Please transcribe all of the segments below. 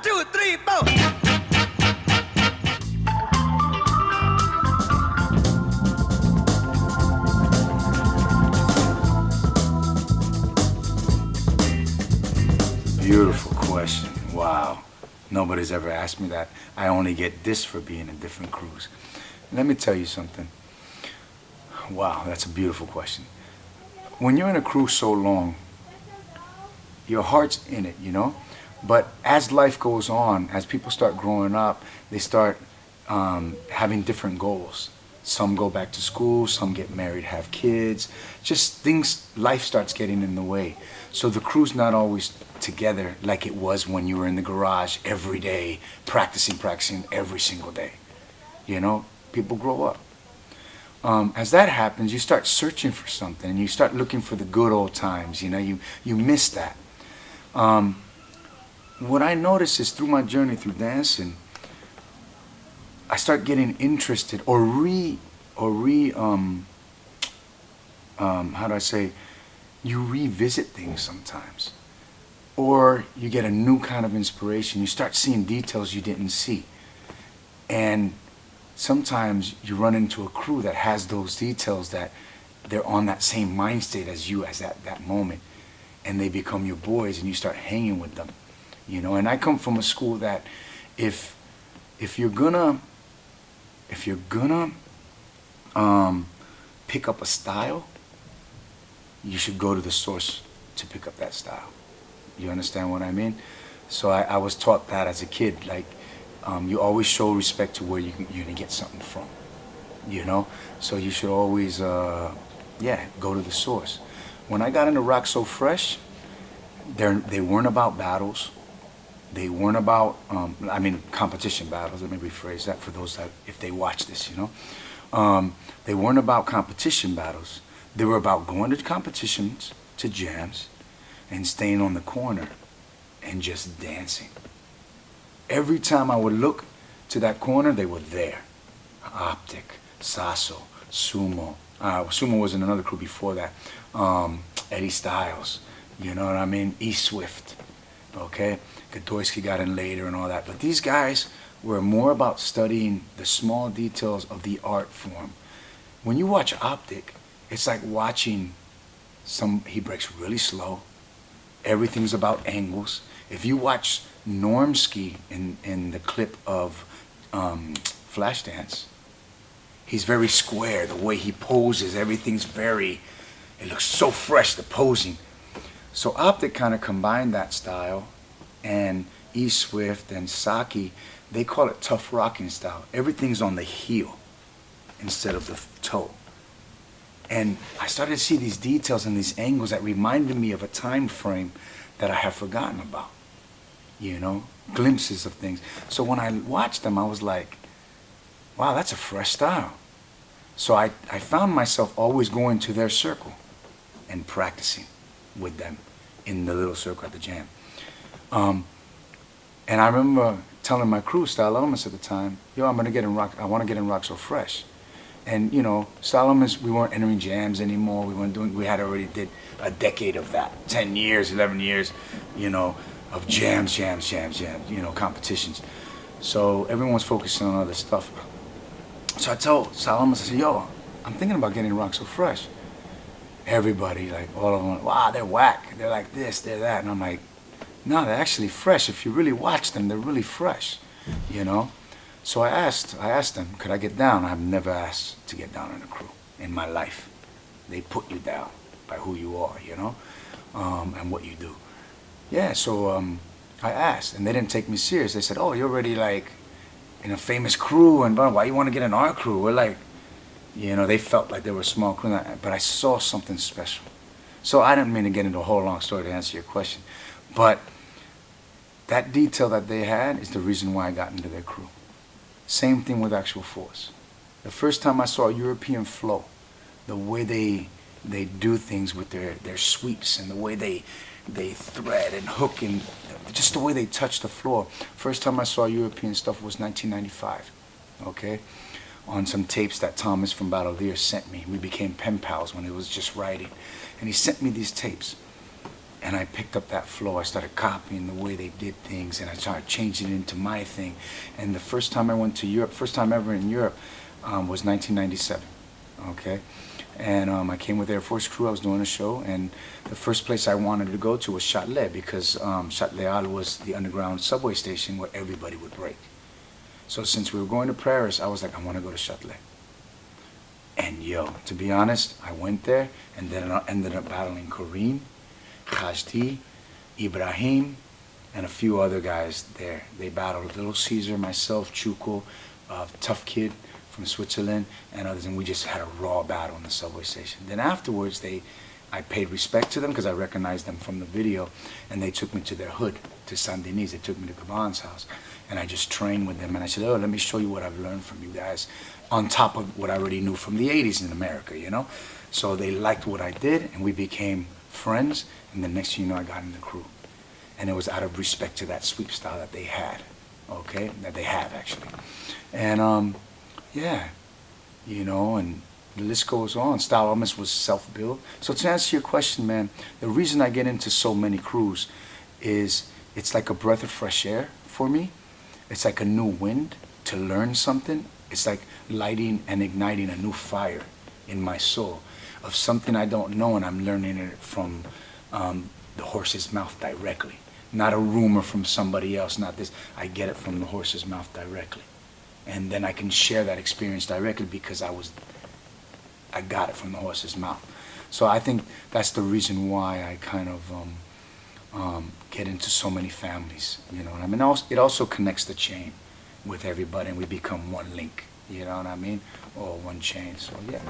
2, 3, 4. Beautiful question. Wow. Nobody's ever asked me that. I only get this for being in different crews. Let me tell you something. Wow, that's a beautiful question. When you're in a crew so long, your heart's in it, you know? But as life goes on, as people start growing up, they start having different goals. Some go back to school, some get married, have kids. Just things, life starts getting in the way. So the crew's not always together like it was when you were in the garage every day, practicing every single day. You know, people grow up. As that happens, you start searching for something, and you start looking for the good old times. You know, you miss that. What I notice is through my journey through dancing, I start getting interested how do I say, you revisit things sometimes. Or you get a new kind of inspiration. You start seeing details you didn't see. And sometimes you run into a crew that has those details, that they're on that same mind state as you as at that moment. And they become your boys, and you start hanging with them. You know, and I come from a school that if you're gonna pick up a style, you should go to the source to pick up that style. You understand what I mean? So I was taught that as a kid. Like, you always show respect to where you're gonna get something from. You know, so you should always, go to the source. When I got into Rock So Fresh, they weren't about battles. They weren't about, competition battles. Let me rephrase that for those that, if they watch this, you know. They weren't about competition battles. They were about going to competitions, to jams, and staying on the corner and just dancing. Every time I would look to that corner, they were there. Optic, Sasso, Sumo. Sumo was in another crew before that. Eddie Styles, you know what I mean? E Swift, okay? Godoyski got in later and all that. But these guys were more about studying the small details of the art form. When you watch Optic, it's like watching he breaks really slow. Everything's about angles. If you watch Normski in the clip of Flashdance, he's very square. The way he poses, everything's it looks so fresh, the posing. So Optic kind of combined that style, and E Swift and Saki, they call it tough rocking style. Everything's on the heel instead of the toe. And I started to see these details and these angles that reminded me of a time frame that I have forgotten about. You know, glimpses of things. So when I watched them, I was like, wow, that's a fresh style. So I found myself always going to their circle and practicing with them in the little circle at the jam. And I remember telling my crew, Style Elements at the time, yo, I want to get in Rock So Fresh. And you know, Style Elements, we weren't entering jams anymore. We had already did a decade of that, 10 years, 11 years, you know, of jams, you know, competitions. So everyone's focusing on other stuff. So I told Style Elements, I said, yo, I'm thinking about getting Rock So Fresh. Everybody, like all of them, wow, they're whack. They're like this, they're that. And I'm like, no, they're actually fresh. If you really watch them, they're really fresh, you know? So I asked them, could I get down? I've never asked to get down in a crew in my life. They put you down by who you are, you know, and what you do. Yeah, so I asked, and they didn't take me serious. They said, oh, you're already like in a famous crew, and why you want to get in our crew? We're like, you know, they felt like they were a small crew, but I saw something special. So I didn't mean to get into a whole long story to answer your question, but that detail that they had is the reason why I got into their crew. Same thing with Actual Force. The first time I saw European flow, the way they do things with their sweeps, and the way they thread and hook, and just the way they touch the floor. First time I saw European stuff was 1995, okay? On some tapes that Thomas from Battlevier sent me. We became pen pals when it was just writing. And he sent me these tapes. And I picked up that flow. I started copying the way they did things, and I started changing it into my thing. And the first time I went to Europe, first time ever in Europe, was 1997. Okay, and I came with Air Force Crew. I was doing a show, and the first place I wanted to go to was Châtelet, because Châtelet was the underground subway station where everybody would break. So since we were going to Paris, I was like, I want to go to Châtelet. And yo, to be honest, I went there, and then I ended up battling Kareem, Khajdi, Ibrahim, and a few other guys there. They battled Little Caesar, myself, Chuko, Tough Kid from Switzerland, and others, and we just had a raw battle in the subway station. Then afterwards, I paid respect to them because I recognized them from the video, and they took me to their hood, to Saint Denis. They took me to Gabon's house, and I just trained with them, and I said, oh, let me show you what I've learned from you guys, on top of what I already knew from the 80s in America, you know? So they liked what I did, and we became friends, and the next thing you know, I got in the crew. And it was out of respect to that sweep style that they had, okay? That they have, actually. And, yeah, you know, and the list goes on. Style Elements was self-built. So to answer your question, man, the reason I get into so many crews is it's like a breath of fresh air for me. It's like a new wind to learn something. It's like lighting and igniting a new fire in my soul of something I don't know, and I'm learning it from the horse's mouth directly. Not a rumor from somebody else, not this. I get it from the horse's mouth directly. And then I can share that experience directly because I got it from the horse's mouth. So I think that's the reason why I kind of get into so many families, you know what I mean? It also connects the chain with everybody, and we become one link, you know what I mean? Or one chain, so yeah.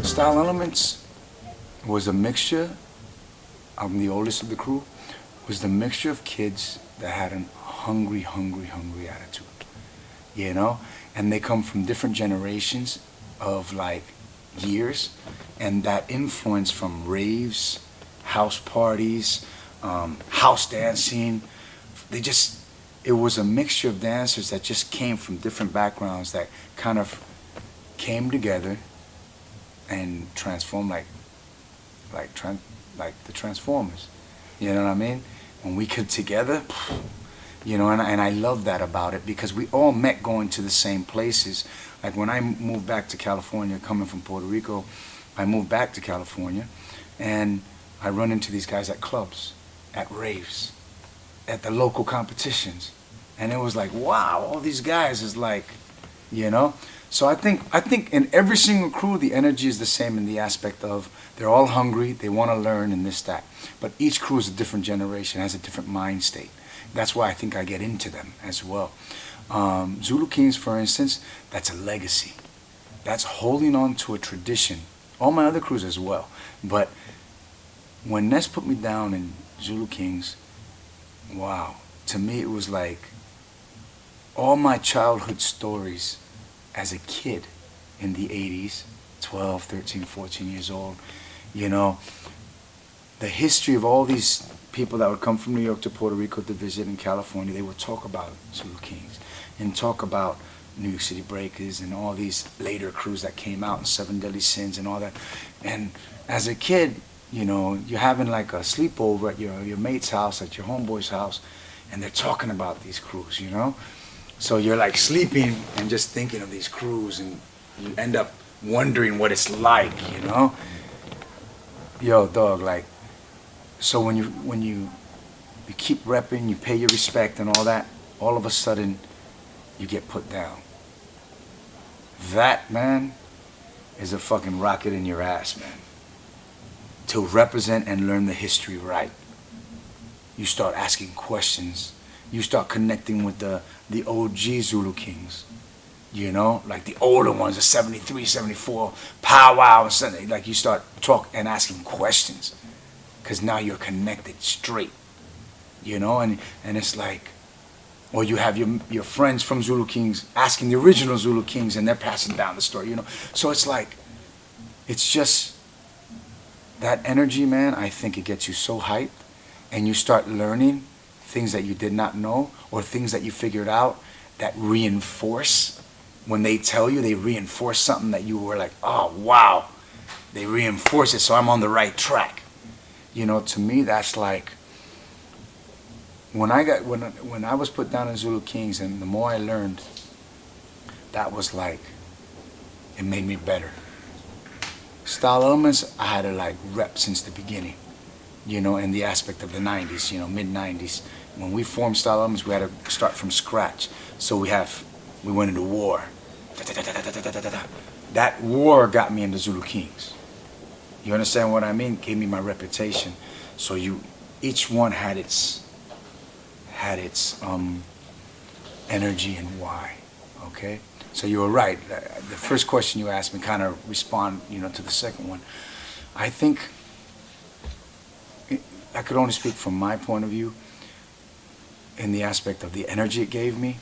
Style Elements was a mixture, I'm the oldest of the crew, was the mixture of kids that had an hungry attitude, you know? And they come from different generations of like years, and that influence from raves, house parties, house dancing, it was a mixture of dancers that just came from different backgrounds that kind of came together and transformed like the Transformers, you know what I mean? When we get together, you know, and I love that about it, because we all met going to the same places. Like when I moved back to California, coming from Puerto Rico, I moved back to California, and I run into these guys at clubs, at raves, at the local competitions, and it was like, wow, all these guys is like, you know. So I think in every single crew, the energy is the same in the aspect of they're all hungry, they want to learn, and this, that. But each crew is a different generation, has a different mind state. That's why I think I get into them as well. Zulu Kings, for instance, that's a legacy. That's holding on to a tradition. All my other crews as well. But when Ness put me down in Zulu Kings, wow. To me, it was like all my childhood stories as a kid in the 80s, 12, 13, 14 years old, you know, the history of all these people that would come from New York to Puerto Rico to visit in California, they would talk about Zulu Kings and talk about New York City Breakers and all these later crews that came out, and Seven Deadly Sins and all that. And as a kid, you know, you're having like a sleepover at your mate's house, at your homeboy's house, and they're talking about these crews, you know? So you're like sleeping and just thinking of these crews, and you end up wondering what it's like, you know? Yo, dog, like, so when you keep repping, you pay your respect and all that, all of a sudden you get put down. That, man, is a fucking rocket in your ass, man. To represent and learn the history right. You start asking questions. You start connecting with the OG Zulu Kings. You know, like the older ones, the 73, 74, powwow, and something. Like you start talking and asking questions, because now you're connected straight. You know, and it's like, or you have your friends from Zulu Kings asking the original Zulu Kings, and they're passing down the story. You know, so it's like, it's just that energy, man. I think it gets you so hyped, and you start learning things that you did not know, or things that you figured out that reinforce when they tell you, they reinforce something that you were like, oh wow, they reinforce it, so I'm on the right track. You know, to me, that's like when I was put down in Zulu Kings, and the more I learned, that was like, it made me better. Style Elements, I had to like rep since the beginning, you know, in the aspect of the 90s, you know, mid-90s. When we formed Style Elements, we had to start from scratch. So we went into war. That war got me into Zulu Kings. You understand what I mean? Gave me my reputation. So each one had its energy and why, okay? So you were right. The first question you asked me kind of respond, you know, to the second one. I think I could only speak from my point of view in the aspect of the energy it gave me.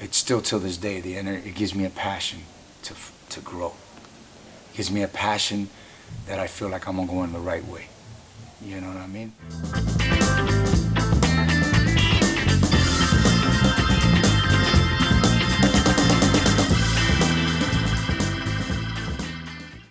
It's still till this day, it gives me a passion to grow. It gives me a passion that I feel like I'm going the right way. You know what I mean?